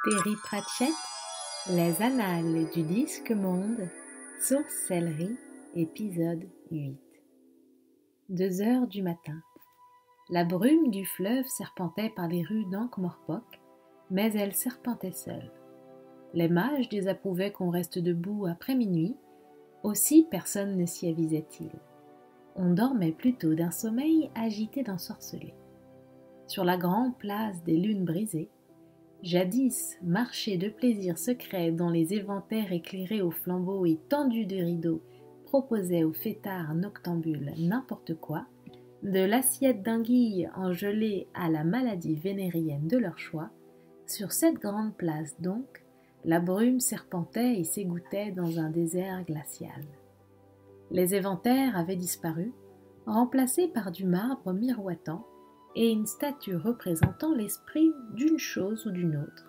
Terry Pratchett, Les Annales du Disque Monde, Sorcellerie, épisode 8. 2 heures du matin. La brume du fleuve serpentait par les rues d'Ankh-Morpork, mais elle serpentait seule. Les mages désapprouvaient qu'on reste debout après minuit, aussi personne ne s'y avisait-il. On dormait plutôt d'un sommeil agité d'ensorcelés. Sur la grande place des lunes brisées, jadis marché de plaisirs secrets dont les éventaires éclairés aux flambeaux et tendus de rideaux proposaient aux fêtards noctambules n'importe quoi, de l'assiette d'anguilles engelées à la maladie vénérienne de leur choix, sur cette grande place donc, la brume serpentait et s'égouttait dans un désert glacial. Les éventaires avaient disparu, remplacés par du marbre miroitant et une statue représentant l'esprit d'une chose ou d'une autre,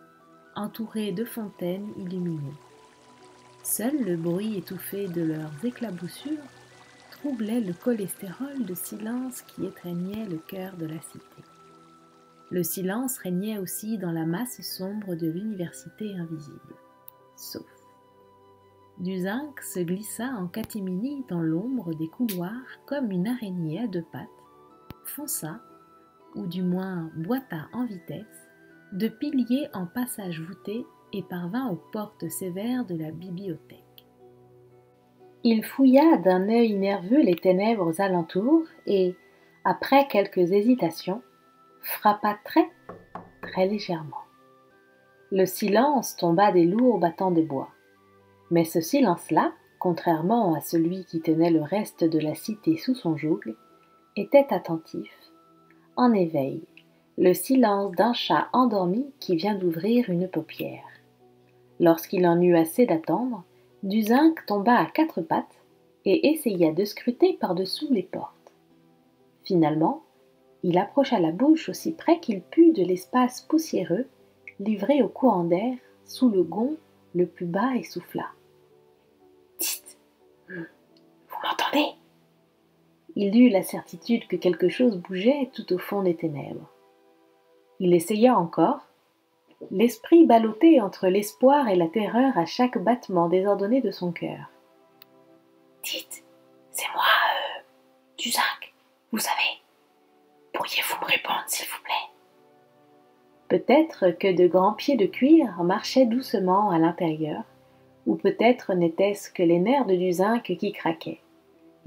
entourée de fontaines illuminées. Seul le bruit étouffé de leurs éclaboussures troublait le cholestérol de silence qui étreignait le cœur de la cité. Le silence régnait aussi dans la masse sombre de l'université invisible, sauf. Duzinc se glissa en catimini dans l'ombre des couloirs comme une araignée à 2 pattes, fonça, ou du moins boita en vitesse, de pilier en passage voûté et parvint aux portes sévères de la bibliothèque. Il fouilla d'un œil nerveux les ténèbres alentours et, après quelques hésitations, frappa très légèrement. Le silence tomba des lourds battants de bois. Mais ce silence-là, contrairement à celui qui tenait le reste de la cité sous son joug, était attentif, en éveil, le silence d'un chat endormi qui vient d'ouvrir une paupière. Lorsqu'il en eut assez d'attendre, Duzinc tomba à 4 pattes et essaya de scruter par-dessous les portes. Finalement, il approcha la bouche aussi près qu'il put de l'espace poussiéreux, livré au courant d'air sous le gond le plus bas et souffla. « Tite, vous m'entendez ?» Il eut la certitude que quelque chose bougeait tout au fond des ténèbres. Il essaya encore, l'esprit ballotté entre l'espoir et la terreur à chaque battement désordonné de son cœur. « Dites, c'est moi, Duzinc, vous savez. Pourriez-vous me répondre, s'il vous plaît ?» Peut-être que de grands pieds de cuir marchaient doucement à l'intérieur, ou peut-être n'était-ce que les nerfs de Duzinc qui craquaient.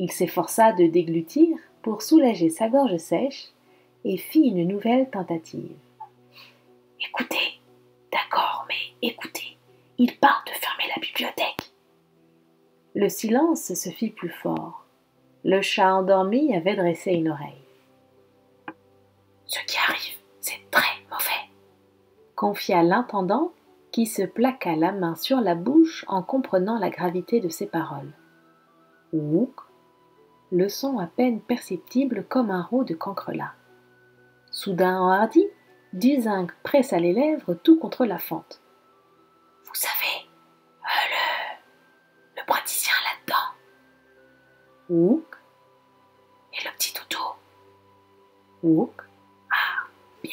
Il s'efforça de déglutir pour soulager sa gorge sèche et fit une nouvelle tentative. « Écoutez, d'accord, mais écoutez, il parle de fermer la bibliothèque. » Le silence se fit plus fort. Le chat endormi avait dressé une oreille. « Ce qui arrive, c'est très mauvais, » confia l'intendant qui se plaqua la main sur la bouche en comprenant la gravité de ses paroles. « Ouc !» Le son à peine perceptible comme un rot de cancrelat. Soudain enhardi, Duzinc pressa les lèvres tout contre la fente. « Vous savez, le praticien là-dedans. »« Ouc !»« Et le petit toutou. »« Ouc !»« Ah, bien. »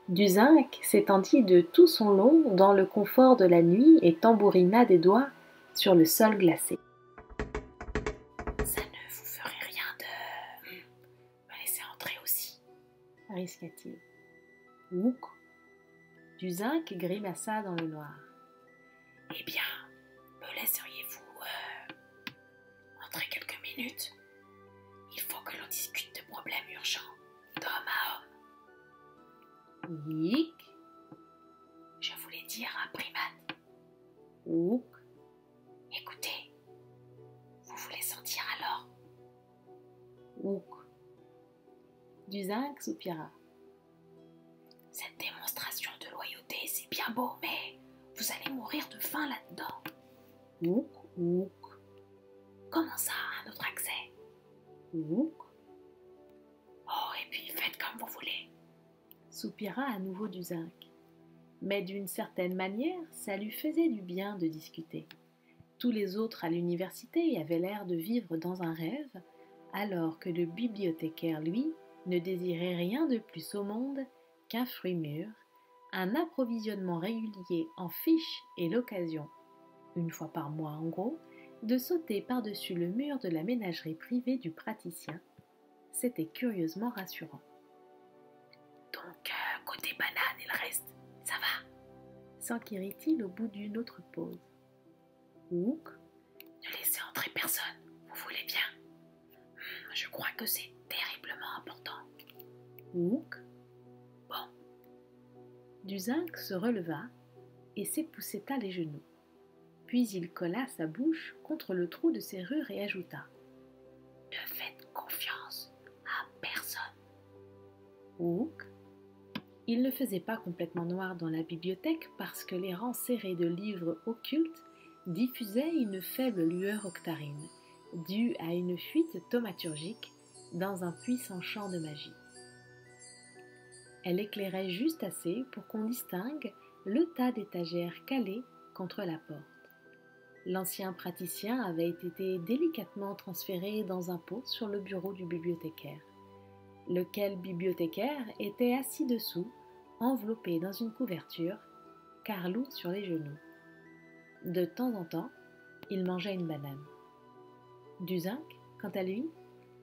Duzinc s'étendit de tout son long dans le confort de la nuit et tambourina des doigts sur le sol glacé. Risqua-t-il. Ouc ! Duzinc grimaça dans le noir. Eh bien, me laisseriez-vous entrer quelques minutes? Il faut que l'on discute de problèmes urgents, d'homme à homme. Hic. Je voulais dire un primate. Ouc. Écoutez, vous voulez sortir alors? Ouc. Duzinc soupira. « Cette démonstration de loyauté, c'est bien beau, mais vous allez mourir de faim là-dedans. »« Ouc, ouc. »« Comment ça, un autre accès? »« Ouc. »« Oh, et puis faites comme vous voulez. » soupira à nouveau Duzinc. Mais d'une certaine manière, ça lui faisait du bien de discuter. Tous les autres à l'université avaient l'air de vivre dans un rêve, alors que le bibliothécaire, lui, ne désirait rien de plus au monde qu'un fruit mûr, un approvisionnement régulier en fiches et l'occasion, une fois par mois en gros, de sauter par-dessus le mur de la ménagerie privée du praticien, c'était curieusement rassurant. Donc, côté banane et le reste, ça va, s'enquirit-il au bout d'une autre pause. Ouc, ne laissez entrer personne, vous voulez bien? Je crois que c'est terriblement important. Ouc, bon. Duzinc se releva et s'épousseta les genoux. Puis il colla sa bouche contre le trou de serrure et ajouta « Ne faites confiance à personne. » Ouc. Il ne faisait pas complètement noir dans la bibliothèque parce que les rangs serrés de livres occultes diffusaient une faible lueur octarine, due à une fuite thaumaturgique dans un puissant champ de magie. Elle éclairait juste assez pour qu'on distingue le tas d'étagères calées contre la porte. L'ancien praticien avait été délicatement transféré dans un pot sur le bureau du bibliothécaire, lequel bibliothécaire était assis dessous, enveloppé dans une couverture, Carlou sur les genoux. De temps en temps, il mangeait une banane. Duzinc, quant à lui,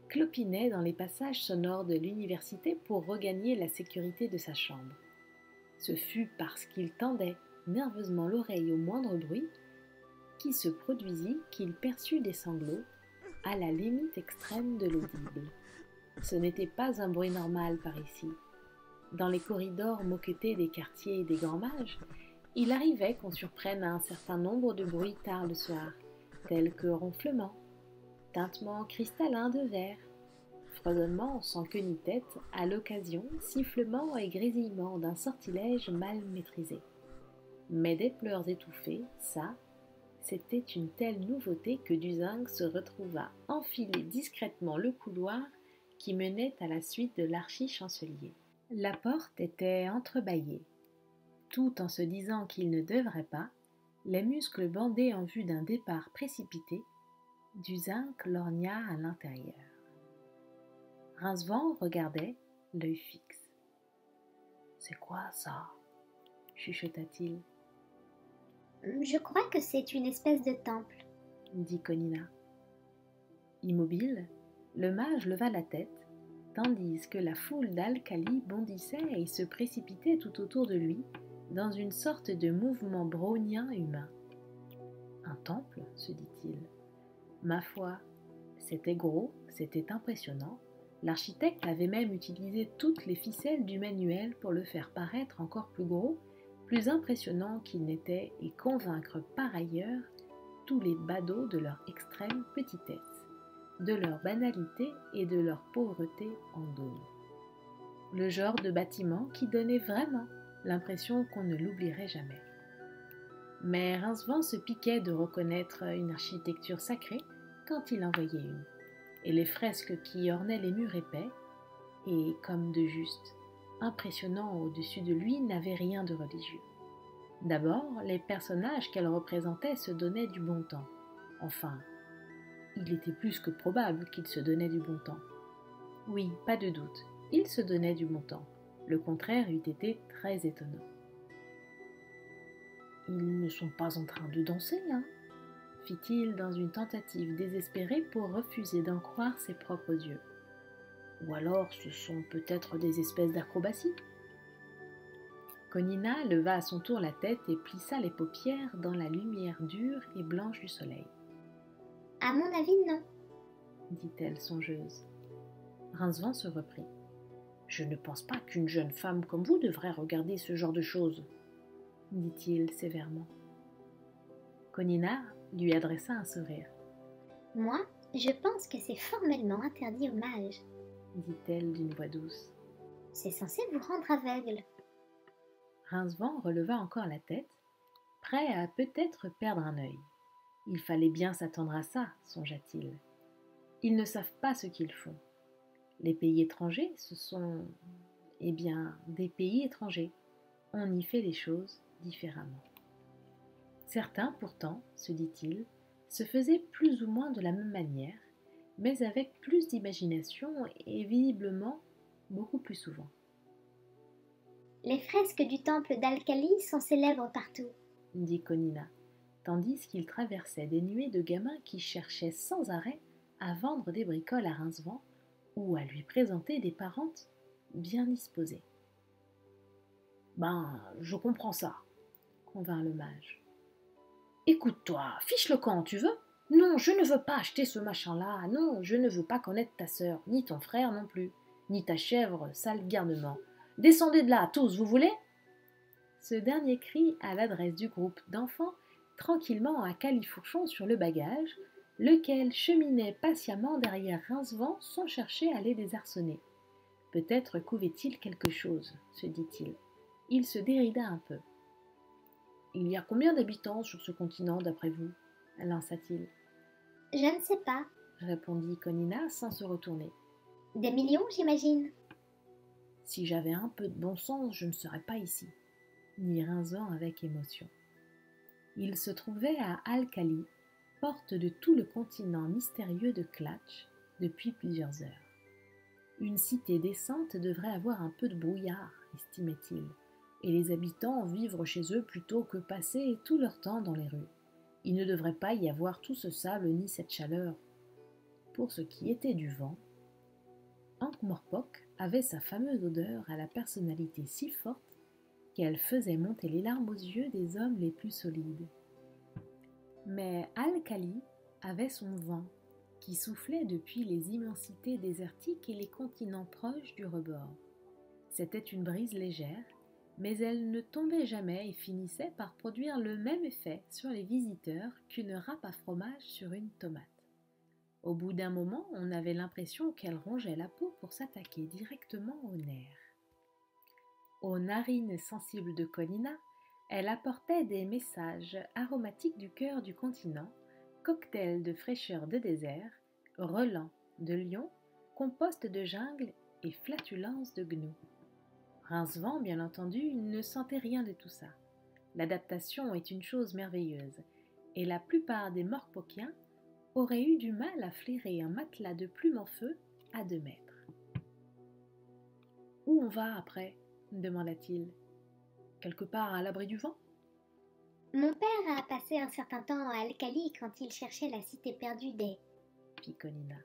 clopinait dans les passages sonores de l'université pour regagner la sécurité de sa chambre. Ce fut parce qu'il tendait nerveusement l'oreille au moindre bruit qui se produisit qu'il perçut des sanglots à la limite extrême de l'audible. Ce n'était pas un bruit normal par ici. Dans les corridors moquettés des quartiers et des grands mages, il arrivait qu'on surprenne un certain nombre de bruits tard le soir, tels que ronflements, tintements cristallins de verre, fredonnements sans queue ni tête à l'occasion, sifflements et grésillements d'un sortilège mal maîtrisé. Mais des pleurs étouffés, ça, c'était une telle nouveauté que Duzinc se retrouva enfiler discrètement le couloir qui menait à la suite de l'archichancelier. La porte était entrebâillée. Tout en se disant qu'il ne devrait pas, les muscles bandés en vue d'un départ précipité, Duzinc lorgna à l'intérieur. Rincevent regardait, l'œil fixe. « C'est quoi ça ?» chuchota-t-il. « Je crois que c'est une espèce de temple, » dit Conina. Immobile, le mage leva la tête, tandis que la foule d'Alcali bondissait et se précipitait tout autour de lui, dans une sorte de mouvement brownien humain. Un temple, se dit-il. Ma foi, c'était gros, c'était impressionnant. L'architecte avait même utilisé toutes les ficelles du manuel pour le faire paraître encore plus gros, plus impressionnant qu'il n'était et convaincre par ailleurs tous les badauds de leur extrême petitesse, de leur banalité et de leur pauvreté en dôme. Le genre de bâtiment qui donnait vraiment l'impression qu'on ne l'oublierait jamais. Mais Rincevent se piquait de reconnaître une architecture sacrée quand il en voyait une, et les fresques qui ornaient les murs épais, et comme de juste, impressionnant au-dessus de lui, n'avaient rien de religieux. D'abord, les personnages qu'elles représentaient se donnaient du bon temps. Enfin, il était plus que probable qu'ils se donnaient du bon temps. Oui, pas de doute, ils se donnaient du bon temps. Le contraire eût été très étonnant. « Ils ne sont pas en train de danser, hein ?» fit-il dans une tentative désespérée pour refuser d'en croire ses propres yeux. « Ou alors ce sont peut-être des espèces d'acrobaties ?» Conina leva à son tour la tête et plissa les paupières dans la lumière dure et blanche du soleil. « À mon avis, non, » dit-elle songeuse. Rincevent se reprit. « Je ne pense pas qu'une jeune femme comme vous devrait regarder ce genre de choses, » dit-il sévèrement. Conina lui adressa un sourire. « Moi, je pense que c'est formellement interdit aux mages, » dit-elle d'une voix douce. « C'est censé vous rendre aveugle. » Rincevent releva encore la tête, prêt à peut-être perdre un œil. Il fallait bien s'attendre à ça, songea-t-il. Ils ne savent pas ce qu'ils font. Les pays étrangers, ce sont, des pays étrangers. On y fait les choses différemment. Certains, pourtant, se dit-il, se faisaient plus ou moins de la même manière, mais avec plus d'imagination et visiblement beaucoup plus souvent. « Les fresques du temple d'Alcali sont célèbres partout. dit Conina, tandis qu'il traversait des nuées de gamins qui cherchaient sans arrêt à vendre des bricoles à Rincevent ou à lui présenter des parentes bien disposées. Ben, je comprends ça, convint le mage. Écoute-toi, fiche le camp, tu veux? Non, je ne veux pas acheter ce machin-là, non, je ne veux pas connaître ta sœur, ni ton frère non plus, ni ta chèvre, sale garnement. Descendez de là, tous, vous voulez? Ce dernier cri à l'adresse du groupe d'enfants tranquillement à califourchon sur le bagage, lequel cheminait patiemment derrière Rincevent sans chercher à les désarçonner. Peut-être couvait-il quelque chose, se dit-il. Il se dérida un peu. Il y a combien d'habitants sur ce continent, d'après vous? Lança-t-il. Je ne sais pas. Répondit Conina sans se retourner. Des millions, j'imagine. Si j'avais un peu de bon sens, je ne serais pas ici, dit Rincevent avec émotion. Il se trouvait à Alcali, porte de tout le continent mystérieux de Klatch, depuis plusieurs heures. Une cité décente devrait avoir un peu de brouillard, estimait-il, et les habitants vivre chez eux plutôt que passer tout leur temps dans les rues. Il ne devrait pas y avoir tout ce sable ni cette chaleur. Pour ce qui était du vent, Ankh-Morpork avait sa fameuse odeur à la personnalité si forte qu'elle faisait monter les larmes aux yeux des hommes les plus solides. Mais Alcali avait son vent, qui soufflait depuis les immensités désertiques et les continents proches du rebord. C'était une brise légère, mais elle ne tombait jamais et finissait par produire le même effet sur les visiteurs qu'une râpe à fromage sur une tomate. Au bout d'un moment, on avait l'impression qu'elle rongeait la peau pour s'attaquer directement aux nerfs. Aux narines sensibles de Conina, elle apportait des messages aromatiques du cœur du continent, cocktails de fraîcheur de désert, relents de lion, compost de jungle et flatulence de gnou. Rincevent, bien entendu, ne sentait rien de tout ça. L'adaptation est une chose merveilleuse, et la plupart des Morpokiens auraient eu du mal à flairer un matelas de plumes en feu à 2 mètres. « Où on va après ?» demanda-t-il. « Quelque part à l'abri du vent ?» Mon père a passé un certain temps à Alcali quand il cherchait la cité perdue des... fit Conina.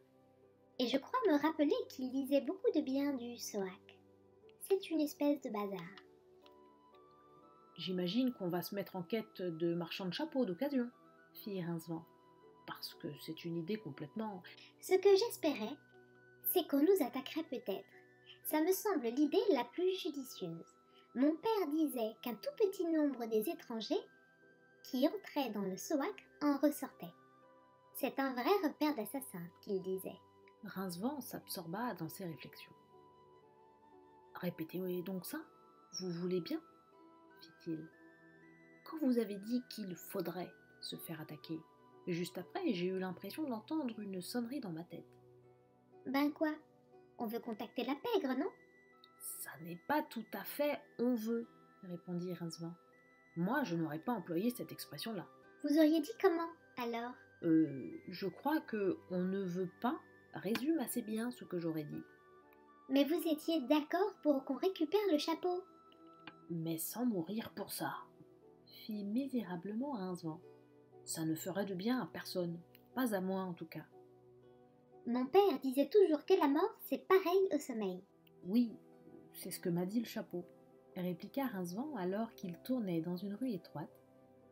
Et je crois me rappeler qu'il disait beaucoup de bien du Soak. C'est une espèce de bazar. J'imagine qu'on va se mettre en quête de marchands de chapeaux d'occasion, fit Rincevent, parce que c'est une idée complètement... Ce que j'espérais, c'est qu'on nous attaquerait peut-être. Ça me semble l'idée la plus judicieuse. Mon père disait qu'un tout petit nombre des étrangers qui entraient dans le Soak en ressortaient. C'est un vrai repère d'assassins, qu'il disait. Rincevent s'absorba dans ses réflexions. Répétez donc ça, vous voulez bien, fit-il. Quand vous avez dit qu'il faudrait se faire attaquer, juste après, j'ai eu l'impression d'entendre une sonnerie dans ma tête. Ben quoi? On veut contacter la pègre, non? Ça n'est pas tout à fait « on veut », répondit Rincevent. Moi, je n'aurais pas employé cette expression-là. Vous auriez dit comment, alors? Je crois que « on ne veut pas » résume assez bien ce que j'aurais dit. Mais vous étiez d'accord pour qu'on récupère le chapeau? Mais sans mourir pour ça, fit misérablement Rincevent. Ça ne ferait de bien à personne, pas à moi en tout cas. Mon père disait toujours que la mort, c'est pareil au sommeil. Oui, c'est ce que m'a dit le chapeau, répliqua Rincevent alors qu'il tournait dans une rue étroite,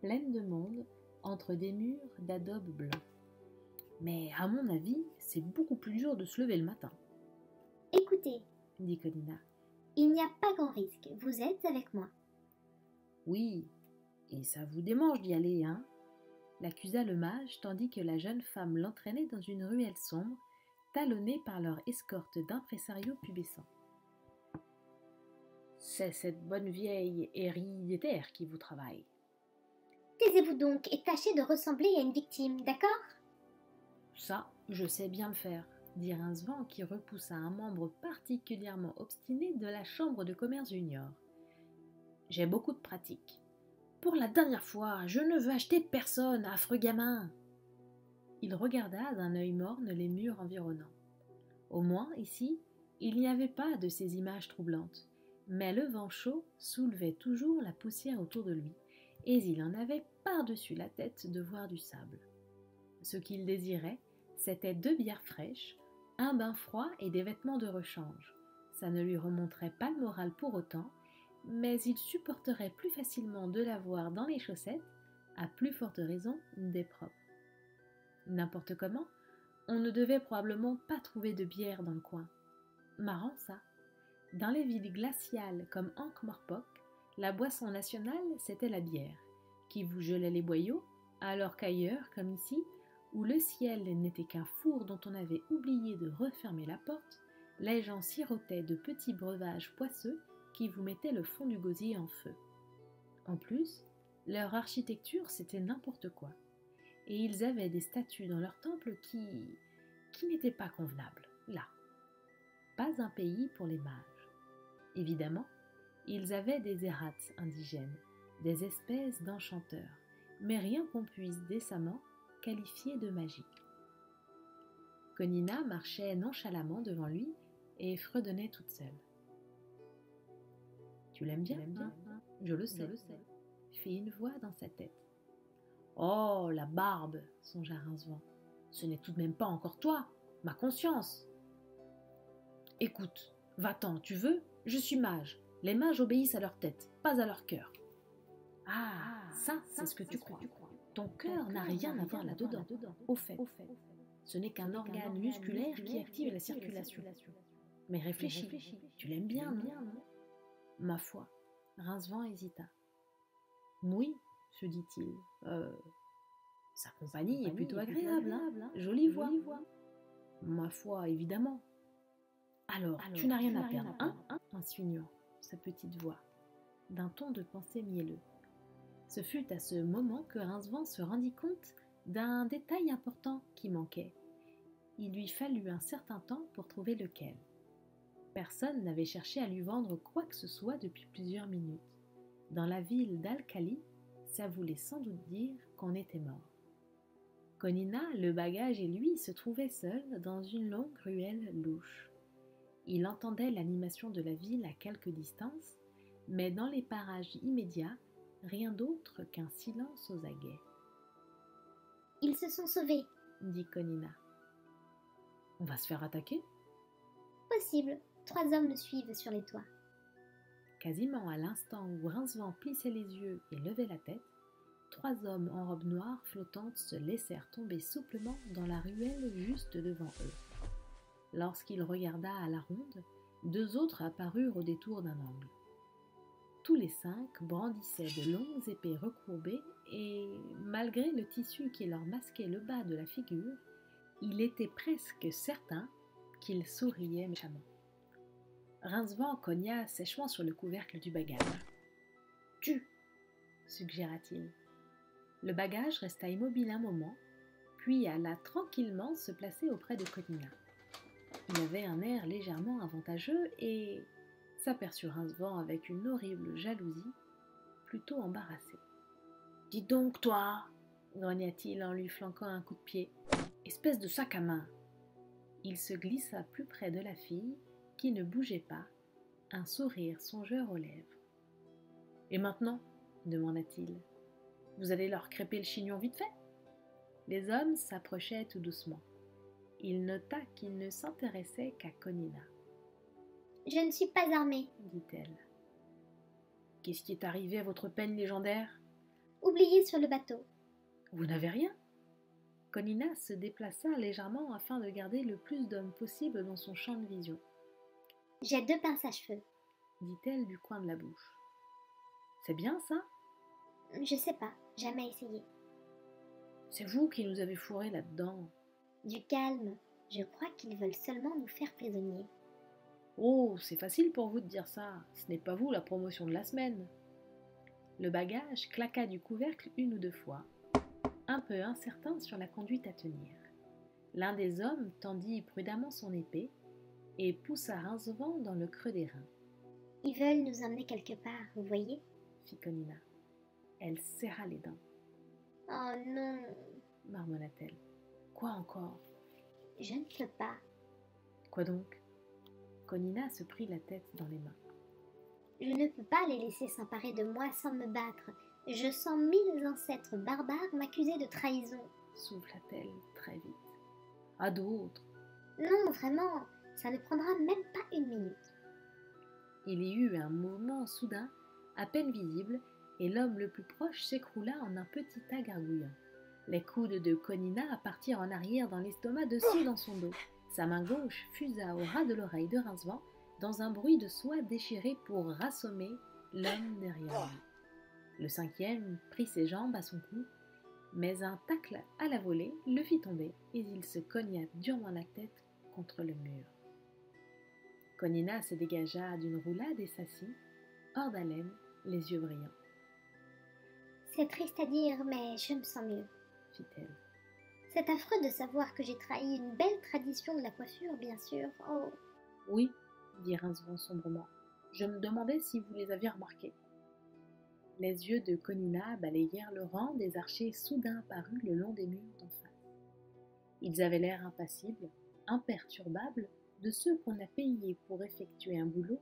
pleine de monde, entre des murs d'adobe blanc. Mais à mon avis, c'est beaucoup plus dur de se lever le matin. Écoutez, dit Conina. Il n'y a pas grand risque, vous êtes avec moi. Oui, et ça vous démange d'y aller, hein? L'accusa le mage, tandis que la jeune femme l'entraînait dans une ruelle sombre, talonnée par leur escorte d'impresarios pubescents. C'est cette bonne vieille héréditaire qui vous travaille. Taisez-vous donc et tâchez de ressembler à une victime, d'accord? Ça, je sais bien le faire, dit Rincevent qui repoussa un membre particulièrement obstiné de la chambre de commerce junior. J'ai beaucoup de pratique. Pour la dernière fois, je ne veux acheter personne, affreux gamin. Il regarda d'un œil morne les murs environnants. Au moins, ici, il n'y avait pas de ces images troublantes. Mais le vent chaud soulevait toujours la poussière autour de lui, et il en avait par-dessus la tête de voir du sable. Ce qu'il désirait, c'était 2 bières fraîches, un bain froid et des vêtements de rechange. Ça ne lui remonterait pas le moral pour autant, mais il supporterait plus facilement de l'avoir dans les chaussettes, à plus forte raison des propres. N'importe comment, on ne devait probablement pas trouver de bière dans le coin. Marrant ça. Dans les villes glaciales comme Ankh-Morpork, la boisson nationale c'était la bière, qui vous gelait les boyaux, alors qu'ailleurs, comme ici, où le ciel n'était qu'un four dont on avait oublié de refermer la porte, les gens sirotaient de petits breuvages poisseux qui vous mettaient le fond du gosier en feu. En plus, leur architecture c'était n'importe quoi, et ils avaient des statues dans leur temple qui n'étaient pas convenables, là. Pas un pays pour les mages. Évidemment, ils avaient des errats indigènes, des espèces d'enchanteurs, mais rien qu'on puisse décemment qualifier de magie. Konina marchait nonchalamment devant lui et fredonnait toute seule. « Tu l'aimes bien, hein ? Je le sais, fit une voix dans sa tête. « Oh, la barbe !» songea Rincevent. « Ce n'est tout de même pas encore toi, ma conscience !»« Écoute, va-t'en, tu veux ? Je suis mage. Les mages obéissent à leur tête, pas à leur cœur. »« Ah, ça, c'est ce que tu crois. Ton cœur n'a rien à voir là-dedans. Au fait, ce n'est qu'un organe musculaire qui active la circulation. Mais réfléchis, tu l'aimes bien, non ? » Ma foi, Rincevent hésita. « Oui, se dit-il. Sa compagnie est plutôt agréable, hein ? Jolie voix. Ma foi, évidemment. Alors, tu n'as rien à perdre, hein ? Insinuant sa petite voix, d'un ton de pensée mielleux. Ce fut à ce moment que Rincevent se rendit compte d'un détail important qui manquait. Il lui fallut un certain temps pour trouver lequel. Personne n'avait cherché à lui vendre quoi que ce soit depuis plusieurs minutes. Dans la ville d'Alcali, ça voulait sans doute dire qu'on était mort. Konina, le bagage et lui se trouvaient seuls dans une longue ruelle louche. Il entendait l'animation de la ville à quelque distance, mais dans les parages immédiats, rien d'autre qu'un silence aux aguets. « Ils se sont sauvés, » dit Konina. « On va se faire attaquer ?»« Possible. 3 hommes le suivent sur les toits. » Quasiment à l'instant où Rincevent plissait les yeux et levait la tête, 3 hommes en robe noire flottante se laissèrent tomber souplement dans la ruelle juste devant eux. Lorsqu'il regarda à la ronde, 2 autres apparurent au détour d'un angle. Tous les 5 brandissaient de longues épées recourbées et, malgré le tissu qui leur masquait le bas de la figure, il était presque certain qu'ils souriaient méchamment. Rincevent cogna sèchement sur le couvercle du bagage. « Tue !» suggéra-t-il. Le bagage resta immobile un moment, puis alla tranquillement se placer auprès de Konina. Il avait un air légèrement avantageux et s'aperçut Rincevent avec une horrible jalousie, plutôt embarrassé. « Dis donc, toi !» grogna-t-il en lui flanquant un coup de pied. « Espèce de sac à main !» Il se glissa plus près de la fille, qui ne bougeait pas, un sourire songeur aux lèvres. « Et maintenant ?» demanda-t-il. « Vous allez leur crêper le chignon vite fait ?» Les hommes s'approchaient tout doucement. Il nota qu'il ne s'intéressait qu'à Konina. « Je ne suis pas armée, » dit-elle. « Qu'est-ce qui est arrivé à votre peigne légendaire ?»« Oubliée sur le bateau. » »« Vous n'avez rien ?» Konina se déplaça légèrement afin de garder le plus d'hommes possible dans son champ de vision. « J'ai 2 pinces à cheveux, » dit-elle du coin de la bouche. « C'est bien ça ?»« Je sais pas, jamais essayé. » »« C'est vous qui nous avez fourrés là-dedans. » »« Du calme, je crois qu'ils veulent seulement nous faire prisonniers. » »« Oh, c'est facile pour vous de dire ça, ce n'est pas vous la promotion de la semaine. » Le bagage claqua du couvercle 1 ou 2 fois, un peu incertain sur la conduite à tenir. L'un des hommes tendit prudemment son épée et poussa Rincevent dans le creux des reins. « Ils veulent nous emmener quelque part, vous voyez ?» fit Konina. Elle serra les dents. « Oh non !» marmonna-t-elle. « Quoi encore ?»« Je ne peux pas. » Quoi donc ?» Konina se prit la tête dans les mains. Je ne peux pas les laisser s'emparer de moi sans me battre. Je sens 1000 ancêtres barbares m'accuser de trahison. Souffla-t-elle très vite. À d'autres. Non, vraiment, ça ne prendra même pas une minute. Il y eut un mouvement soudain, à peine visible, et l'homme le plus proche s'écroula en un petit tas gargouillant. Les coudes de Conina partirent en arrière dans l'estomac de ceux dans son dos. Sa main gauche fusa au ras de l'oreille de Rincevent dans un bruit de soie déchirée pour rassommer l'homme derrière lui. Le cinquième prit ses jambes à son cou, mais un tacle à la volée le fit tomber et il se cogna durement la tête contre le mur. Conina se dégagea d'une roulade et s'assit, hors d'haleine, les yeux brillants. « C'est triste à dire, mais je me sens mieux, » fit-elle. « C'est affreux de savoir que j'ai trahi une belle tradition de la coiffure, bien sûr. Oh !» « Oui, » dit Rincevent sombrement. « Je me demandais si vous les aviez remarqués. » Les yeux de Conina balayèrent le rang des archers soudain apparus le long des murs d'en face. Ils avaient l'air impassibles, imperturbables, de ceux qu'on a payés pour effectuer un boulot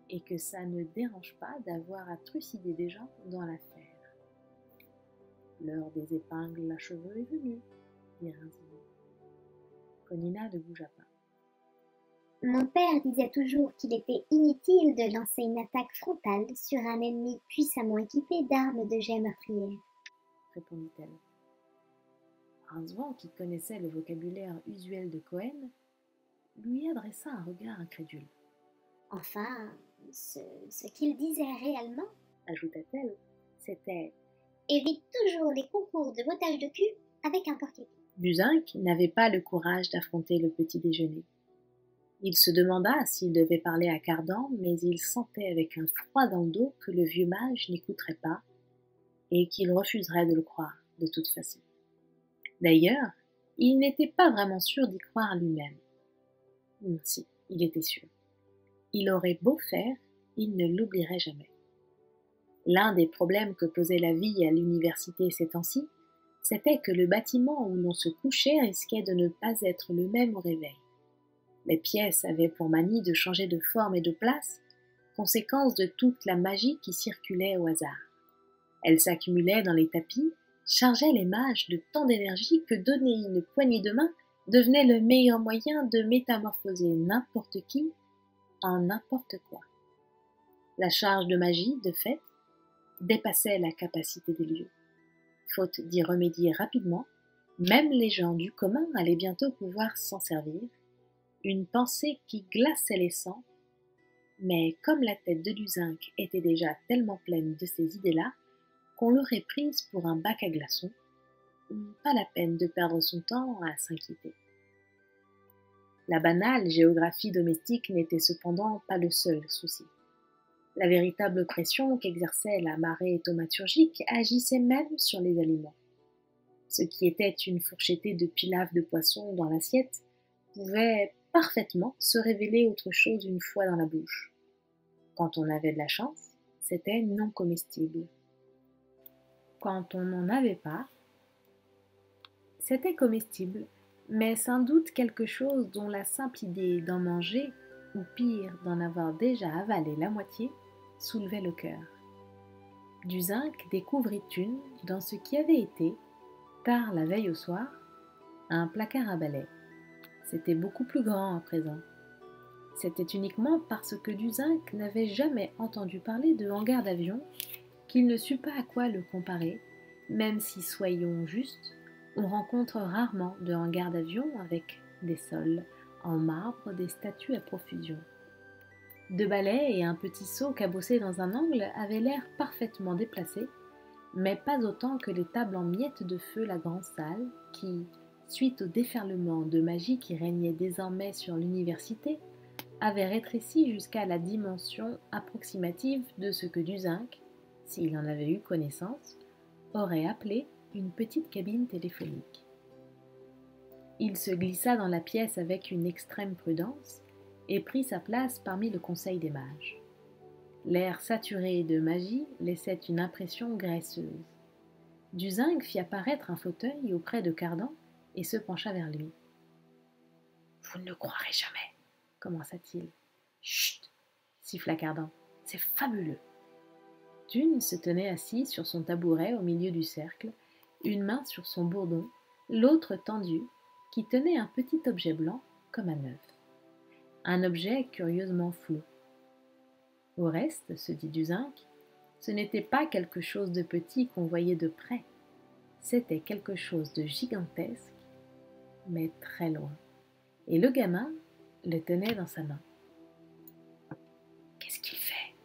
et que ça ne dérange pas d'avoir à trucider des gens dans l'affaire. L'heure des épingles à cheveux est venue, dit Rincevent. Conina ne bougea pas. Mon père disait toujours qu'il était inutile de lancer une attaque frontale sur un ennemi puissamment équipé d'armes de jet meurtrières, répondit-elle. Rincevent, qui connaissait le vocabulaire usuel de Cohen, lui adressa un regard incrédule. Enfin, ce qu'il disait réellement, ajouta-t-elle, c'était « Évite toujours les concours de bottage de cul avec un porc-épic. » Duzinc n'avait pas le courage d'affronter le petit déjeuner. Il se demanda s'il devait parler à Cardan, mais il sentait avec un froid dans le dos que le vieux mage n'écouterait pas et qu'il refuserait de le croire de toute façon. D'ailleurs, il n'était pas vraiment sûr d'y croire lui-même. Si, il était sûr. Il aurait beau faire, il ne l'oublierait jamais. L'un des problèmes que posait la vie à l'université ces temps-ci, c'était que le bâtiment où l'on se couchait risquait de ne pas être le même au réveil. Les pièces avaient pour manie de changer de forme et de place, conséquence de toute la magie qui circulait au hasard. Elle s'accumulait dans les tapis, chargeait les mages de tant d'énergie que donner une poignée de main devenait le meilleur moyen de métamorphoser n'importe qui en n'importe quoi. La charge de magie, de fait, dépassait la capacité des lieux. Faute d'y remédier rapidement, même les gens du commun allaient bientôt pouvoir s'en servir, une pensée qui glaçait les sangs, mais comme la tête de Duzinc était déjà tellement pleine de ces idées-là, qu'on l'aurait prise pour un bac à glaçons, pas la peine de perdre son temps à s'inquiéter. La banale géographie domestique n'était cependant pas le seul souci. La véritable pression qu'exerçait la marée thaumaturgique agissait même sur les aliments. Ce qui était une fourchettée de pilaf de poisson dans l'assiette pouvait parfaitement se révéler autre chose une fois dans la bouche. Quand on avait de la chance, c'était non comestible. Quand on n'en avait pas, c'était comestible, mais sans doute quelque chose dont la simple idée d'en manger, ou pire d'en avoir déjà avalé la moitié, soulevait le cœur. Duzinc découvrit une dans ce qui avait été, tard la veille au soir, un placard à balai. C'était beaucoup plus grand à présent. C'était uniquement parce que Duzinc n'avait jamais entendu parler de hangar d'avion qu'il ne sut pas à quoi le comparer, même si, soyons justes, on rencontre rarement de hangar d'avion avec des sols en marbre, des statues à profusion. Deux balais et un petit seau cabossé dans un angle avaient l'air parfaitement déplacés, mais pas autant que les tables en miettes de feu la grande salle qui, suite au déferlement de magie qui régnait désormais sur l'université, avait rétréci jusqu'à la dimension approximative de ce que Duzinc, s'il en avait eu connaissance, aurait appelé une petite cabine téléphonique. Il se glissa dans la pièce avec une extrême prudence et prit sa place parmi le conseil des mages. L'air saturé de magie laissait une impression graisseuse. Duzinc fit apparaître un fauteuil auprès de Cardan et se pencha vers lui. « Vous ne le croirez jamais, commença-t-il. « Chut !» siffla Cardan. c'est fabuleux. Thune se tenait assise sur son tabouret au milieu du cercle, une main sur son bourdon, l'autre tendue, qui tenait un petit objet blanc comme un œuf. Un objet curieusement flou. Au reste, se dit Duzinc, ce n'était pas quelque chose de petit qu'on voyait de près, c'était quelque chose de gigantesque, mais très loin. Et le gamin le tenait dans sa main. « Qu'est-ce qu'il fait ?»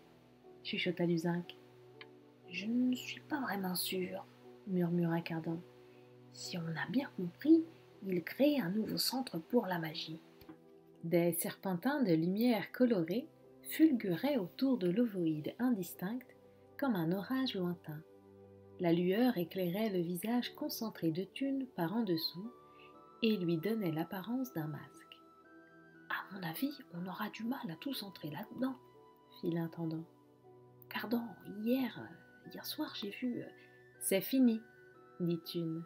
chuchota Duzinc. « Je ne suis pas vraiment sûr, » murmura Cardan. « Si on a bien compris, il crée un nouveau centre pour la magie. » Des serpentins de lumière colorée fulguraient autour de l'ovoïde indistincte comme un orage lointain. La lueur éclairait le visage concentré de Thune par en dessous et lui donnait l'apparence d'un masque. « À mon avis, on aura du mal à tout centrer là-dedans, » fit l'intendant. « Cardan, hier soir, j'ai vu... »« C'est fini, » dit Thune.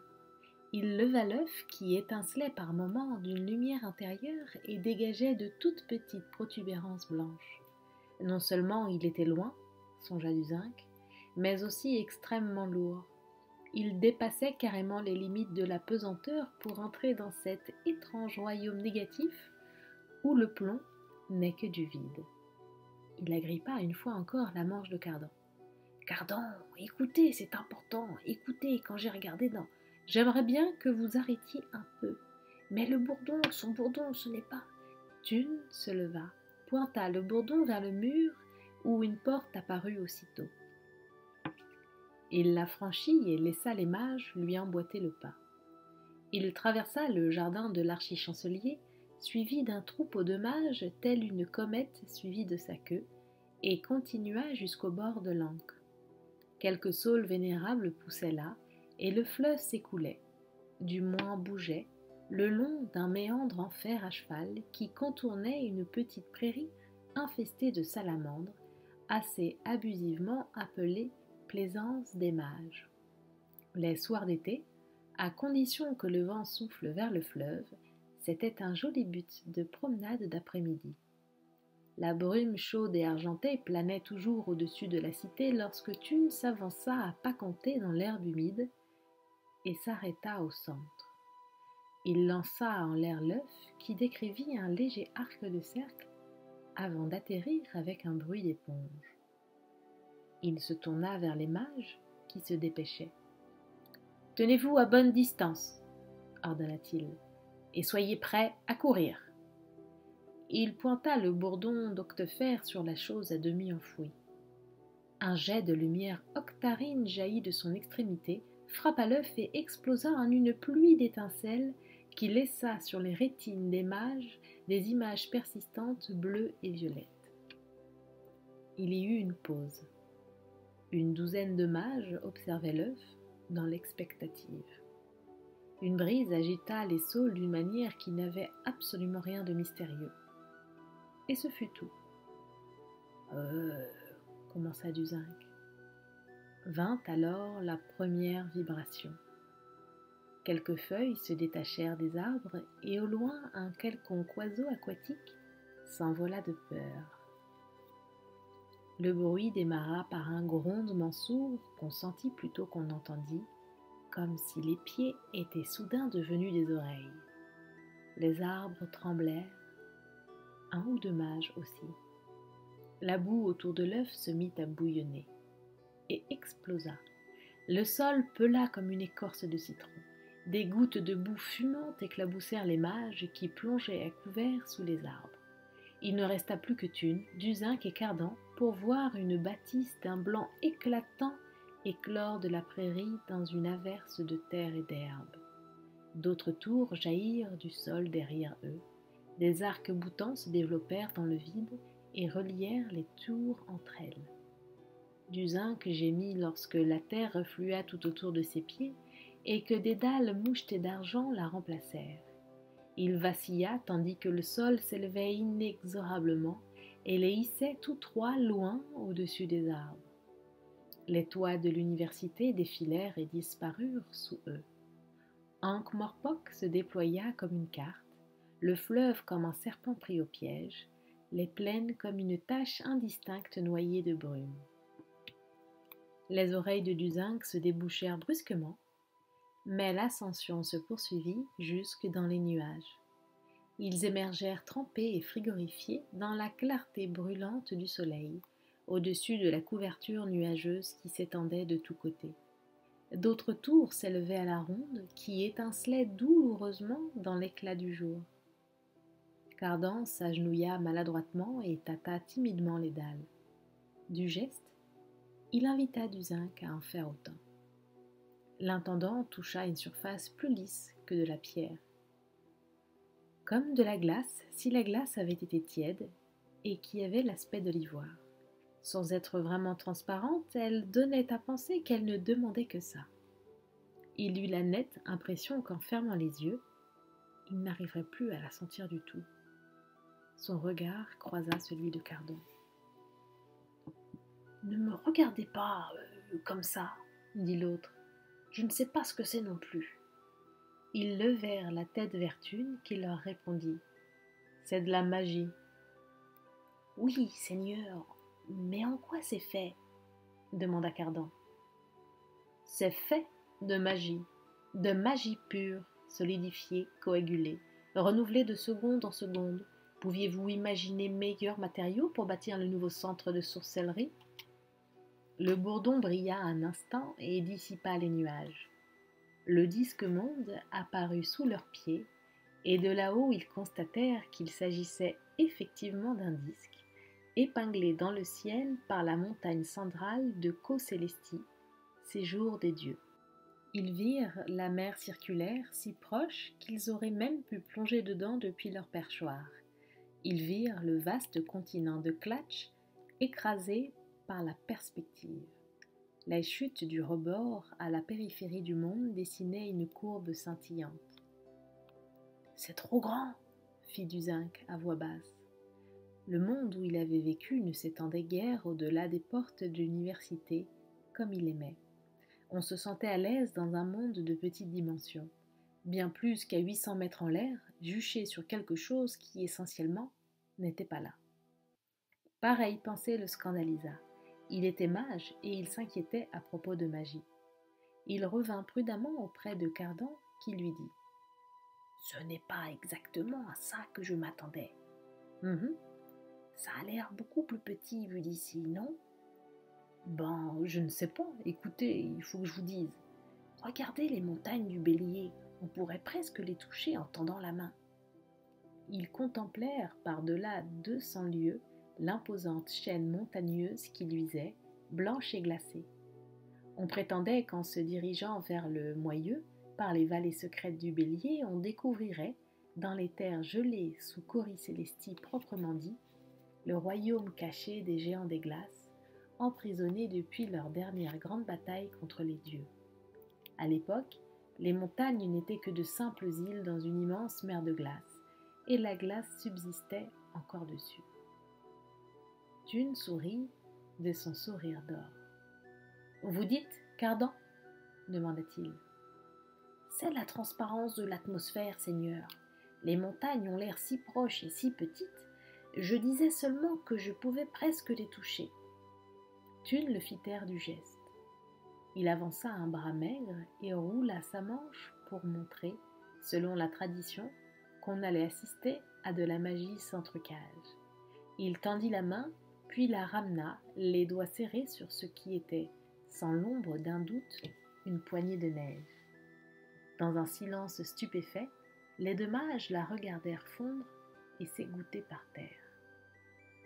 Il leva l'œuf qui étincelait par moments d'une lumière intérieure et dégageait de toutes petites protubérances blanches. Non seulement il était loin, songea Duzinc, mais aussi extrêmement lourd. Il dépassait carrément les limites de la pesanteur pour entrer dans cet étrange royaume négatif où le plomb n'est que du vide. Il agrippa une fois encore la manche de Cardan. « Cardan, écoutez, c'est important, écoutez, quand j'ai regardé dans... J'aimerais bien que vous arrêtiez un peu, mais le bourdon, son bourdon, ce n'est pas... » Thune se leva, pointa le bourdon vers le mur où une porte apparut aussitôt. Il la franchit et laissa les mages lui emboîter le pas. Il traversa le jardin de l'archichancelier, suivi d'un troupeau de mages telle une comète suivie de sa queue, et continua jusqu'au bord de l'Ancre. Quelques saules vénérables poussaient là, et le fleuve s'écoulait, du moins bougeait, le long d'un méandre en fer à cheval qui contournait une petite prairie infestée de salamandres, assez abusivement appelée plaisance des mages. Les soirs d'été, à condition que le vent souffle vers le fleuve, c'était un joli but de promenade d'après-midi. La brume chaude et argentée planait toujours au-dessus de la cité lorsque Thune s'avança à pas comptés dans l'herbe humide et s'arrêta au centre. Il lança en l'air l'œuf qui décrivit un léger arc de cercle avant d'atterrir avec un bruit d'éponge. Il se tourna vers les mages qui se dépêchaient. « Tenez-vous à bonne distance, » ordonna-t-il, « et soyez prêts à courir. » Il pointa le bourdon d'octefer sur la chose à demi enfouie. Un jet de lumière octarine jaillit de son extrémité, frappa l'œuf et explosa en une pluie d'étincelles qui laissa sur les rétines des mages des images persistantes bleues et violettes. Il y eut une pause. Une douzaine de mages observaient l'œuf dans l'expectative. Une brise agita les saules d'une manière qui n'avait absolument rien de mystérieux. Et ce fut tout. Commença Duzinc. Vint alors la première vibration. Quelques feuilles se détachèrent des arbres et au loin un quelconque oiseau aquatique s'envola de peur. Le bruit démarra par un grondement sourd qu'on sentit plutôt qu'on entendit, comme si les pieds étaient soudain devenus des oreilles. Les arbres tremblèrent, un ou deux mages aussi. La boue autour de l'œuf se mit à bouillonner et explosa. Le sol pela comme une écorce de citron. Des gouttes de boue fumante éclaboussèrent les mages qui plongeaient à couvert sous les arbres. Il ne resta plus que Thune, Duzinc et Cardan pour voir une bâtisse d'un blanc éclatant éclore de la prairie dans une averse de terre et d'herbe. D'autres tours jaillirent du sol derrière eux. Des arcs-boutants se développèrent dans le vide et relièrent les tours entre elles. Duzinc gémit lorsque la terre reflua tout autour de ses pieds et que des dalles mouchetées d'argent la remplacèrent. Il vacilla tandis que le sol s'élevait inexorablement et les hissait tous trois loin au-dessus des arbres. Les toits de l'université défilèrent et disparurent sous eux. Ankh-Morpork se déploya comme une carte, le fleuve comme un serpent pris au piège, les plaines comme une tache indistincte noyée de brume. Les oreilles de Duzinc se débouchèrent brusquement, mais l'ascension se poursuivit jusque dans les nuages. Ils émergèrent trempés et frigorifiés dans la clarté brûlante du soleil, au-dessus de la couverture nuageuse qui s'étendait de tous côtés. D'autres tours s'élevaient à la ronde, qui étincelaient douloureusement dans l'éclat du jour. Cardan s'agenouilla maladroitement et tâta timidement les dalles. Du geste, il invita Duzinc à en faire autant. L'intendant toucha une surface plus lisse que de la pierre. Comme de la glace, si la glace avait été tiède et qui avait l'aspect de l'ivoire. Sans être vraiment transparente, elle donnait à penser qu'elle ne demandait que ça. Il eut la nette impression qu'en fermant les yeux, il n'arriverait plus à la sentir du tout. Son regard croisa celui de Cardan. « Ne me regardez pas comme ça, » dit l'autre. « Je ne sais pas ce que c'est non plus. » Ils levèrent la tête vers Thune qui leur répondit. « C'est de la magie. »« Oui, Seigneur, mais en quoi c'est fait ?» demanda Cardan. « C'est fait de magie pure, solidifiée, coagulée, renouvelée de seconde en seconde. Pouviez-vous imaginer meilleurs matériaux pour bâtir le nouveau centre de sorcellerie ?» Le bourdon brilla un instant et dissipa les nuages. Le disque-monde apparut sous leurs pieds, et de là-haut ils constatèrent qu'il s'agissait effectivement d'un disque, épinglé dans le ciel par la montagne centrale de Caux-Célestie, séjour des dieux. Ils virent la mer circulaire si proche qu'ils auraient même pu plonger dedans depuis leur perchoir. Ils virent le vaste continent de Klatch écrasé par la perspective. Les chutes du rebord à la périphérie du monde dessinaient une courbe scintillante. « C'est trop grand !» fit Duzinc à voix basse. Le monde où il avait vécu ne s'étendait guère au-delà des portes de l'université, comme il aimait. On se sentait à l'aise dans un monde de petite dimension, bien plus qu'à 800 mètres en l'air, juché sur quelque chose qui, essentiellement, n'était pas là. Pareille pensée le scandalisa. Il était mage et il s'inquiétait à propos de magie. Il revint prudemment auprès de Cardan qui lui dit « Ce n'est pas exactement à ça que je m'attendais. Ça a l'air beaucoup plus petit vu d'ici, non ? Ben, je ne sais pas. Écoutez, il faut que je vous dise. Regardez les montagnes du Bélier. On pourrait presque les toucher en tendant la main. » Ils contemplèrent par-delà 200 lieues l'imposante chaîne montagneuse qui luisait, blanche et glacée. On prétendait qu'en se dirigeant vers le Moyeu, par les vallées secrètes du Bélier, on découvrirait, dans les terres gelées sous Cori-Célestie proprement dit, le royaume caché des géants des glaces, emprisonnés depuis leur dernière grande bataille contre les dieux. À l'époque, les montagnes n'étaient que de simples îles dans une immense mer de glace, et la glace subsistait encore dessus. Thune sourit de son sourire d'or. « Vous dites, Cardan ?» demanda-t-il. « C'est la transparence de l'atmosphère, Seigneur. Les montagnes ont l'air si proches et si petites. Je disais seulement que je pouvais presque les toucher. » Thune le fit taire du geste. Il avança un bras maigre et roula sa manche pour montrer, selon la tradition, qu'on allait assister à de la magie sans trucage. Il tendit la main, puis la ramena, les doigts serrés sur ce qui était, sans l'ombre d'un doute, une poignée de neige. Dans un silence stupéfait, les deux mages la regardèrent fondre et s'égoutter par terre.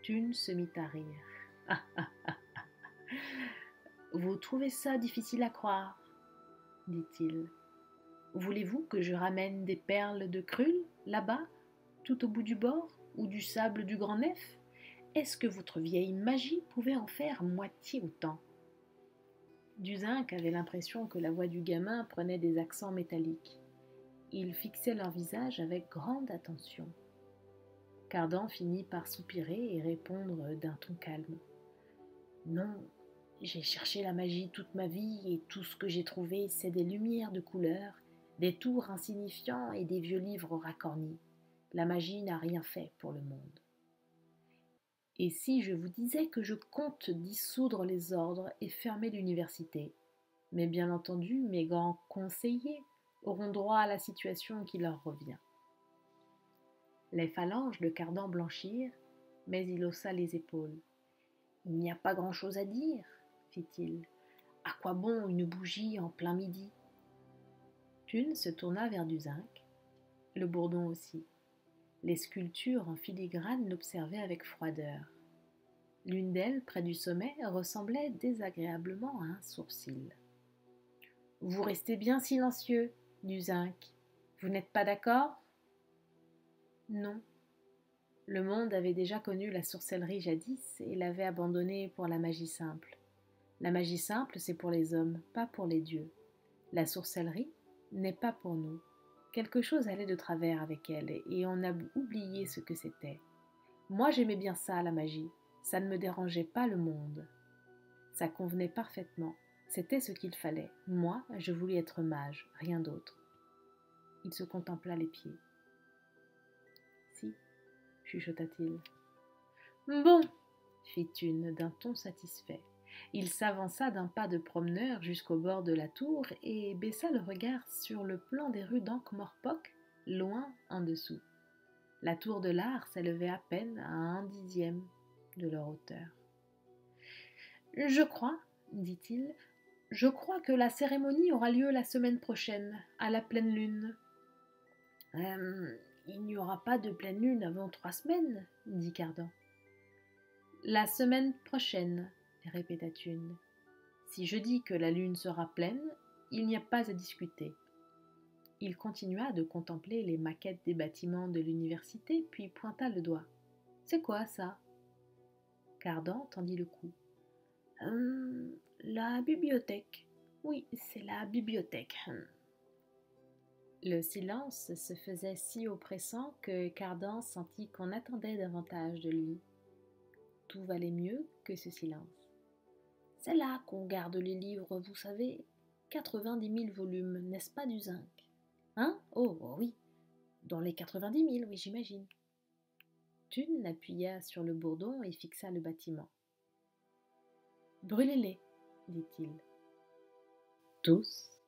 Thune se mit à rire. « Vous trouvez ça difficile à croire ?» dit-il. « Voulez-vous que je ramène des perles de Krull, là-bas, tout au bout du bord, ou du sable du Grand Nef ? Est-ce que votre vieille magie pouvait en faire moitié autant ?» Duzinc avait l'impression que la voix du gamin prenait des accents métalliques. Il fixait leur visage avec grande attention. Cardan finit par soupirer et répondre d'un ton calme. « Non, j'ai cherché la magie toute ma vie et tout ce que j'ai trouvé, c'est des lumières de couleur, des tours insignifiants et des vieux livres racornis. La magie n'a rien fait pour le monde. » Et si je vous disais que je compte dissoudre les ordres et fermer l'université? Mais bien entendu, mes grands conseillers auront droit à la situation qui leur revient. Les phalanges de Cardan blanchirent, mais il haussa les épaules. Il n'y a pas grand-chose à dire, fit-il. À quoi bon une bougie en plein midi? Thune se tourna vers du zinc, le bourdon aussi. Les sculptures en filigrane l'observaient avec froideur. L'une d'elles, près du sommet, ressemblait désagréablement à un sourcil. « Vous restez bien silencieux, du zinc. Vous n'êtes pas d'accord ?» Non. Le monde avait déjà connu la sorcellerie jadis et l'avait abandonnée pour la magie simple. La magie simple, c'est pour les hommes, pas pour les dieux. La sorcellerie n'est pas pour nous. Quelque chose allait de travers avec elle et on a oublié ce que c'était. Moi, j'aimais bien ça, la magie. Ça ne me dérangeait pas le monde. Ça convenait parfaitement. C'était ce qu'il fallait. Moi, je voulais être mage, rien d'autre. Il se contempla les pieds. Si, chuchota-t-il. Bon, fit Thune d'un ton satisfait. Il s'avança d'un pas de promeneur jusqu'au bord de la tour et baissa le regard sur le plan des rues d'Ankh-Morpork, loin en dessous. La tour de l'art s'élevait à peine à 1/10 de leur hauteur. « Je crois, dit-il, je crois que la cérémonie aura lieu la semaine prochaine, à la pleine lune. »« Il n'y aura pas de pleine lune avant 3 semaines, dit Cardan. »« La semaine prochaine, répéta Thune. Si je dis que la lune sera pleine, il n'y a pas à discuter. » Il continua de contempler les maquettes des bâtiments de l'université, puis pointa le doigt. « C'est quoi ça ?» Cardan tendit le cou. « La bibliothèque. Oui, c'est la bibliothèque. » Le silence se faisait si oppressant que Cardan sentit qu'on attendait davantage de lui. Tout valait mieux que ce silence. « C'est là qu'on garde les livres, vous savez. 90 000 volumes, n'est-ce pas, du zinc? Hein? Oh, oui. Dans les 90 000, oui, j'imagine. » Thune appuya sur le bourdon et fixa le bâtiment. « Brûlez-les, dit-il. Tous